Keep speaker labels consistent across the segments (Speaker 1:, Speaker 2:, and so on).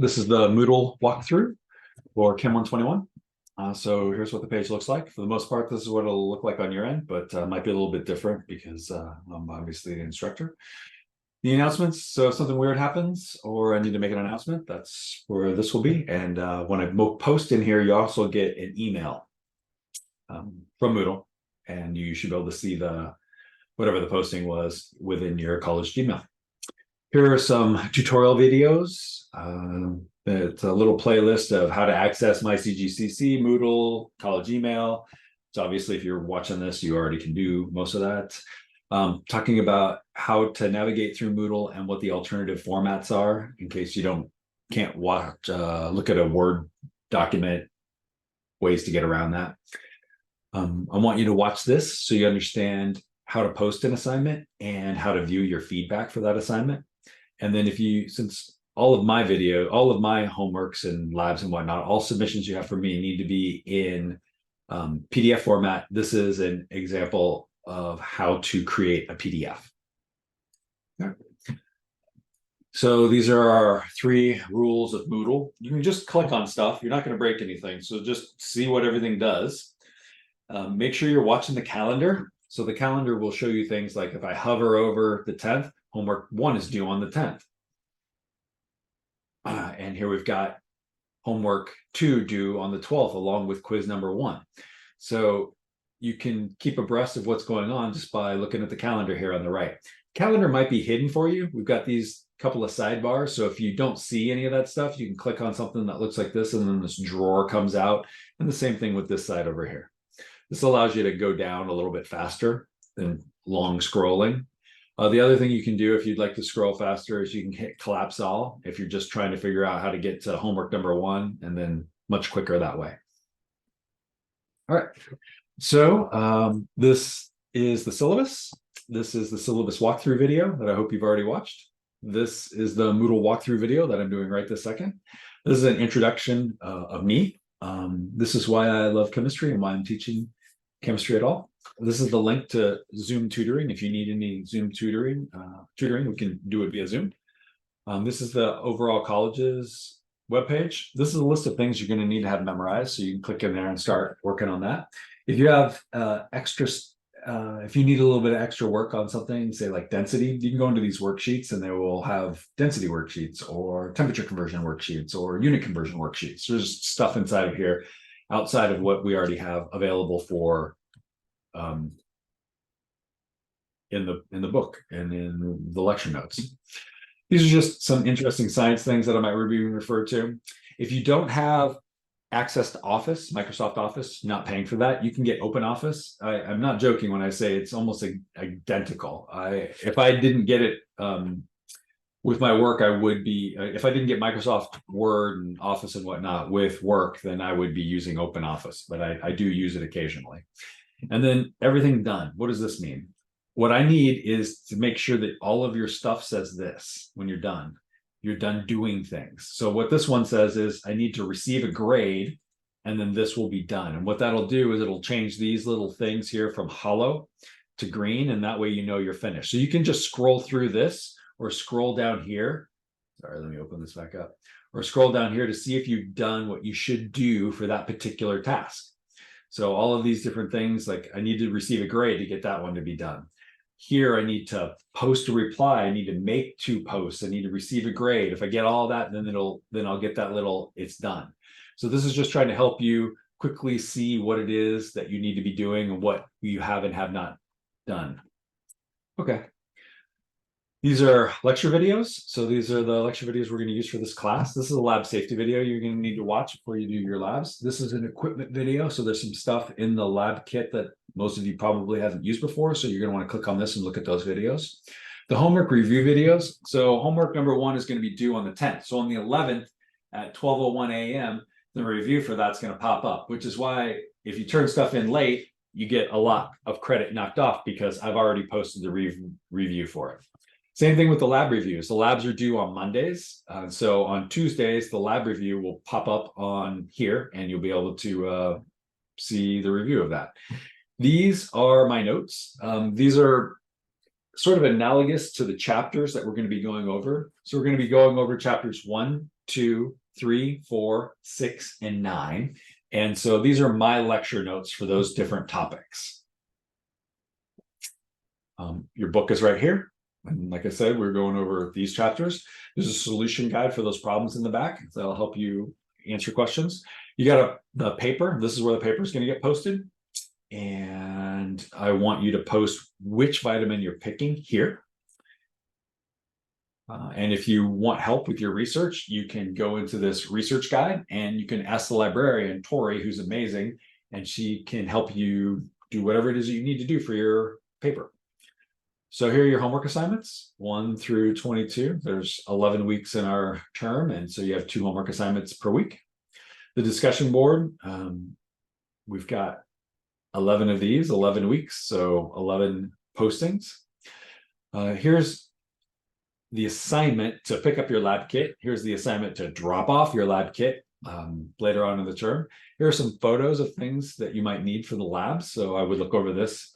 Speaker 1: This is the Moodle walkthrough for Chem 121. So here's what the page looks like. For the most part, this is what it'll look like on your end, but might be a little bit different because I'm obviously the instructor. The announcements, so if something weird happens or I need to make an announcement, that's where this will be. And when I post in here, you also get an email from Moodle, and you should be able to see whatever the posting was within your college Gmail. Here are some tutorial videos. It's a little playlist of how to access MyCGCC, Moodle, college email. So obviously, if you're watching this, you already can do most of that. Talking about how to navigate through Moodle and what the alternative formats are in case you can't watch, look at a Word document, ways to get around that. I want you to watch this so you understand how to post an assignment and how to view your feedback for that assignment. And then since all of my homeworks and labs and whatnot, all submissions you have for me need to be in PDF format. This is an example of how to create a PDF. Okay. So these are our 3 rules of Moodle. You can just click on stuff. You're not going to break anything. So just see what everything does. Make sure you're watching the calendar. So the calendar will show you things like if I hover over the 10th, homework 1 is due on the 10th. And here we've got homework 2 due on the 12th, along with quiz number 1. So you can keep abreast of what's going on just by looking at the calendar here on the right. Calendar might be hidden for you. We've got these couple of sidebars. So if you don't see any of that stuff, you can click on something that looks like this, and then this drawer comes out. And the same thing with this side over here. This allows you to go down a little bit faster than long scrolling. The other thing you can do if you'd like to scroll faster is you can hit collapse all if you're just trying to figure out how to get to homework number 1, and then much quicker that way. All right. So this is the syllabus. This is the syllabus walkthrough video that I hope you've already watched. This is the Moodle walkthrough video that I'm doing right this second. This is an introduction of me. This is why I love chemistry and why I'm teaching chemistry at all. This is the link to Zoom tutoring. If you need any Zoom tutoring, we can do it via Zoom. This is the overall college's webpage. This is a list of things you're going to need to have memorized, so you can click in there and start working on that. If you have if you need a little bit of extra work on something, say like density, you can go into these worksheets and they will have density worksheets or temperature conversion worksheets or unit conversion worksheets. There's stuff inside of here outside of what we already have available for in the book and in the lecture notes. These are just some interesting science things that I might be referred to. If you don't have access to Office, Microsoft Office, not paying for that, you can get Open Office. I'm not joking when I say it's almost identical. If I didn't get it with my work, I would be, if I didn't get Microsoft Word and Office and whatnot with work, then I would be using Open Office, but I do use it occasionally. And then everything done. What does this mean? What I need is to make sure that all of your stuff says this when you're done. You're done doing things. So what this one says is I need to receive a grade, and then this will be done. And what that'll do is it'll change these little things here from hollow to green, and that way you know you're finished. So you can just scroll through this or scroll down here. Sorry, let me open this back up. Or scroll down here to see if you've done what you should do for that particular task. So all of these different things, like I need to receive a grade to get that one to be done. Here, I need to post a reply. I need to make 2 posts. I need to receive a grade. If I get all that, then I'll get that little, it's done. So this is just trying to help you quickly see what it is that you need to be doing and what you have and have not done. Okay. These are lecture videos. So these are the lecture videos we're going to use for this class. This is a lab safety video you're going to need to watch before you do your labs. This is an equipment video. So there's some stuff in the lab kit that most of you probably haven't used before. So you're going to want to click on this and look at those videos. The homework review videos. So homework number 1 is going to be due on the 10th. So on the 11th at 12:01 a.m., the review for that's going to pop up, which is why if you turn stuff in late, you get a lot of credit knocked off because I've already posted the review for it. Same thing with the lab reviews. The labs are due on Mondays. So on Tuesdays, the lab review will pop up on here and you'll be able to see the review of that. These are my notes. These are sort of analogous to the chapters that we're going to be going over. So we're going to be going over chapters 1, 2, 3, 4, 6, and 9. And so these are my lecture notes for those different topics. Your book is right here. And like I said, we're going over these chapters. There's a solution guide for those problems in the back that'll help you answer questions. You got the paper. This is where the paper is going to get posted. And I want you to post which vitamin you're picking here. And if you want help with your research, you can go into this research guide and you can ask the librarian, Tori, who's amazing, and she can help you do whatever it is you need to do for your paper. So here are your homework assignments, 1 through 22. There's 11 weeks in our term, and so you have 2 homework assignments per week. The discussion board, we've got 11 of these, 11 weeks, so 11 postings. Here's the assignment to pick up your lab kit. Here's the assignment to drop off your lab kit later on in the term. Here are some photos of things that you might need for the labs. So I would look over this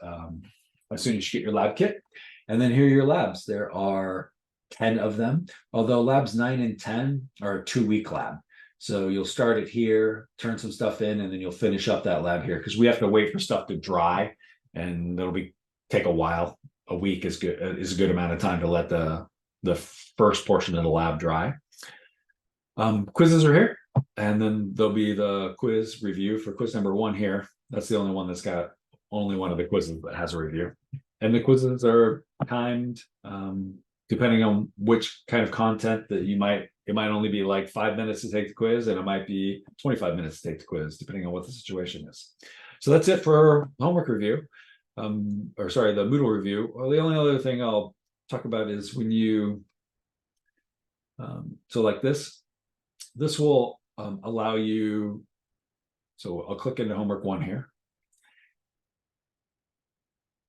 Speaker 1: as soon as you get your lab kit. And then here are your labs. There are 10 of them, although labs 9 and 10 are a 2-week lab. So you'll start it here, turn some stuff in, and then you'll finish up that lab here because we have to wait for stuff to dry, and it'll take a while. A week is a good amount of time to let the first portion of the lab dry. Quizzes are here, and then there'll be the quiz review for quiz number 1 here. That's the only one that's got only one of the quizzes that has a review. And the quizzes are timed depending on which kind of content that it might only be like 5 minutes to take the quiz, and it might be 25 minutes to take the quiz, depending on what the situation is. So that's it for homework review, the Moodle review. Well, the only other thing I'll talk about is when you, so like this will allow you, so I'll click into homework 1 here.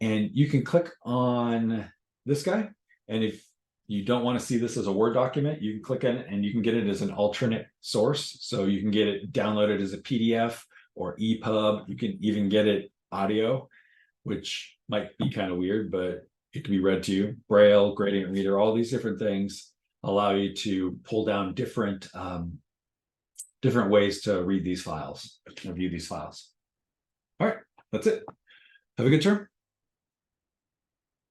Speaker 1: And you can click on this guy. And if you don't want to see this as a Word document, you can click on it and you can get it as an alternate source. So you can get it downloaded as a PDF or EPUB. You can even get it audio, which might be kind of weird, but it can be read to you. Braille, gradient reader, all these different things allow you to pull down different ways to read these files, view these files. All right, that's it. Have a good term.